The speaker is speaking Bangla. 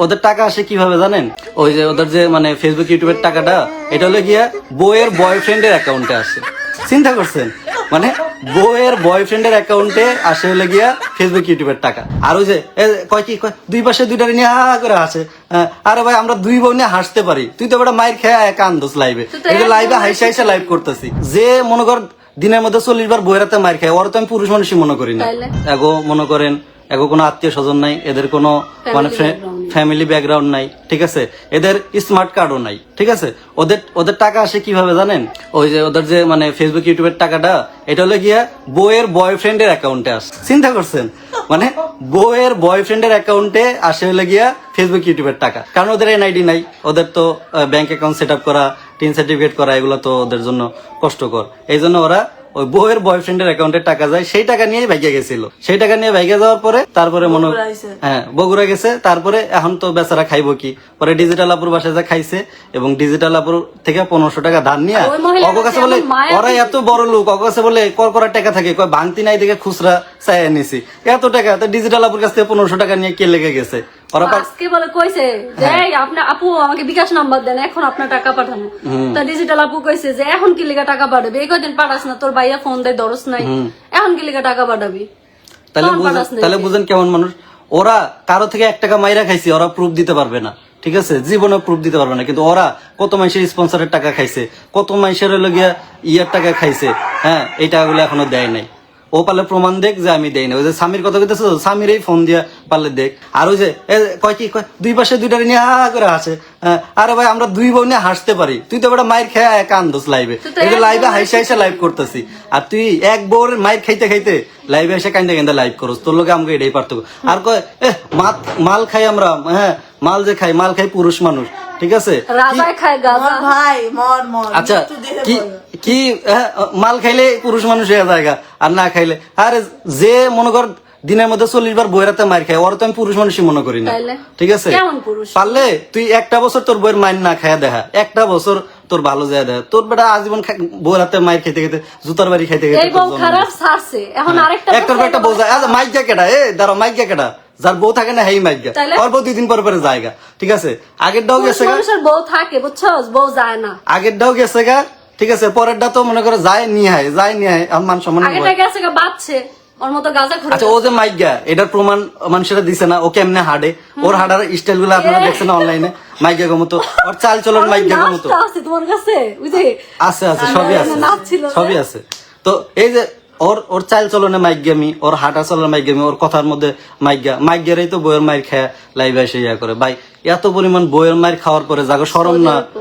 ওদের টাকা আসে কিভাবে জানেন? ওই যে ওদের যে মানে ফেসবুক ইউটিউবের টাকাটা, এটা হলো গিয়া বউয়ের বয়ফ্রেন্ডের অ্যাকাউন্টে আসে। চিন্তা করছেন? মানে বউয়ের বয়ফ্রেন্ডের অ্যাকাউন্টে আসে হলে গিয়া ফেসবুক ইউটিউবের টাকা। আর ওই যে কয় কি কয়, দুই পাশে দুইটারে নিয়ে হা করে হাসে। আরে ভাই, আমরা দুই বোন নিয়ে হাসতে পারি, তুই তো বেটা মায়ের খেয়ে কান্দোস লাইভে। এই যে লাইভে হাইসা হাইসা লাইভ করতেছি, যে মনে কর দিনের মধ্যে 40 বার বইয়ের হাতে মার খায়, ওরা তো আমি পুরুষ মানুষই মনে করি না। এগো মনে করেন এগো কোনো আত্মীয় স্বজন নাই, এদের কোনো মানে ফ্যামিলি ব্যাকগ্রাউন্ড নাই, ঠিক আছে? এদের স্মার্ট কার্ডও নাই, ঠিক আছে? ওদের টাকা আসে কিভাবে জানেন? ওই যে ওদের যে মানে ফেসবুক ইউটিউবের টাকাটা, এটা হলো গিয়া বউয়ের বয়ফ্রেন্ডের অ্যাকাউন্টে আসে। চিন্তা করছেন? মানে বউয়ের বয়ফ্রেন্ডের অ্যাকাউন্টে আসে হলে গিয়া ফেসবুক ইউটিউবের টাকা। কারণ ওদের এনআইডি নাই, ওদের তো ব্যাংক অ্যাকাউন্ট সেট আপ করা, টিন সার্টিফিকেট করা, এগুলো তো ওদের জন্য কষ্টকর। এই জন্য ওরা ওই বউয়ের বয়ফ্রেন্ডের অ্যাকাউন্টে টাকা যায়, সেই টাকা নিয়েই ভাইগা গেছিল। সেই টাকা নিয়ে ভাইগা যাওয়ার পরে তারপরে মনে বগুড়া গেছে। তারপরে এখন তো বেচারা খাইবো কি, পরে ডিজিটাল আপুর বাসায় যা খাইছে, এবং ডিজিটাল আপুর থেকে 1500 টাকা ধার নিয়ে অগ কাছে বলে, ওরা এত বড় লোক, অগ কাছে বলে কর করার টাকা থাকে, কয় ভাঙতি নাই দেখে খুচরা চাই নিছি এত টাকা। তো ডিজিটাল আপুর কাছ থেকে 1500 টাকা নিয়ে কে লেগে গেছে? ওরা আজকে বলে কইছে যে আপনি আপু আমাকে বিকাশ নাম্বার দেন, এখন আপনার টাকা পাঠানো। তা ডিজিটাল আপু কইছে যে এখন কি লিগা টাকা পাঠাবি, এই কয়দিন পাঠাস না, তোর ভাইয়া ফোন দেয় দরস নাই, এখন কি লিগা টাকা পাঠাবি? তাহলে বুঝেন কেমন মানুষ ওরা। কারো থেকে 1 টাকা মাইরা খাইছে, ওরা প্রুফ দিতে পারবে না, ঠিক আছে? জীবনে প্রুফ দিতে পারবে না। কিন্তু ওরা কত মানুষের স্পন্সরের টাকা খাইছে, কত মানুষের হলো গিয়া ইয়ার টাকা খাইছে, হ্যাঁ, এই টাকাগুলো এখনো দেয় নাই। ও পারলে প্রমাণ দেখ যে আমি দেই না। ওই যে স্বামীর কথা কইতেছে, স্বামীর এই ফোন দিয়া পারলে দেখ। আর ওই যে কয় কি কয়, দুই পাশে দুইটারে নিয়ে হা করে হাসে। আরে ভাই, আমরা দুই বোন নিয়ে হাসতে পারি, তুই তো বেটা মায়ের খেয়ে কান্দোস লাইভে। এই যে লাইভে হাইসা হাইসা লাইভ করতেছি, আর তুই এক বউর মায়ের খাইতে খাইতে লাইভে এসে কান্দে কান্দে লাইভ করস। তোর লোকে আমাকে এটাই পারতো। আর কয় মাল খাই আমরা, হ্যাঁ, মাল যে খাই, মাল খাই পুরুষ মানুষ, ঠিক আছে? আচ্ছা, কি মাল খাইলে পুরুষ মানুষ হয়ে জায়গা, আর না খাইলে? আরে যে মনে কর দিনের মধ্যে 40 বার বইয়ের হাতে মার খায়, ওরা তো আমি পুরুষ মানুষই মনে করি না, ঠিক আছে? পারলে তুই একটা বছর তোর বইয়ের মাইন না খাইয়া দেখা, একটা বছর তোর ভালো যায় দেখা। তোর বেটা আজীবন বইয়ের হাতে মাইর খেতে খেতে, জুতার বাড়ি খাইতে খেতে একটা বোঝা। আচ্ছা, মাইক যা কেটা, দাঁড়া, মাইক যা কেটা? যার বউ থাকে না, হেই মাইক গা, ওর বউ 2 দিন পর পরে জায়গা, ঠিক আছে? আগের ডাও গেছে গা, বউ থাকে বুঝছো, বউ যায় না। আগের ডাও গেছে গা, ঠিক আছে? পরের ডা তো মনে করে যায় নিয়ে মান সম্মান। আচ্ছা, ও যে মাইক গা, এটার প্রমাণ মানুষেরা দিছে না? ও কেমনে হাডে, ওর হাডার স্টাইল গুলো আপনারা দেখছেন অনলাইনে। মাইক গা মতো, ওর চাল চলন মাইক গা মতো আছে, সবই আছে। তো এই যে ওর চাল চলনে মাইক গামি, ওর হাঁটা চলনে মাইক গামি, ওর কথার মধ্যে মাইক গেরেই তো বইয়ের মায়ের খায় লাইভে এসে ইয়া করে। ভাই, এত পরিমাণ বইয়ের মায়ের খাওয়ার পরে যাগো শরম না?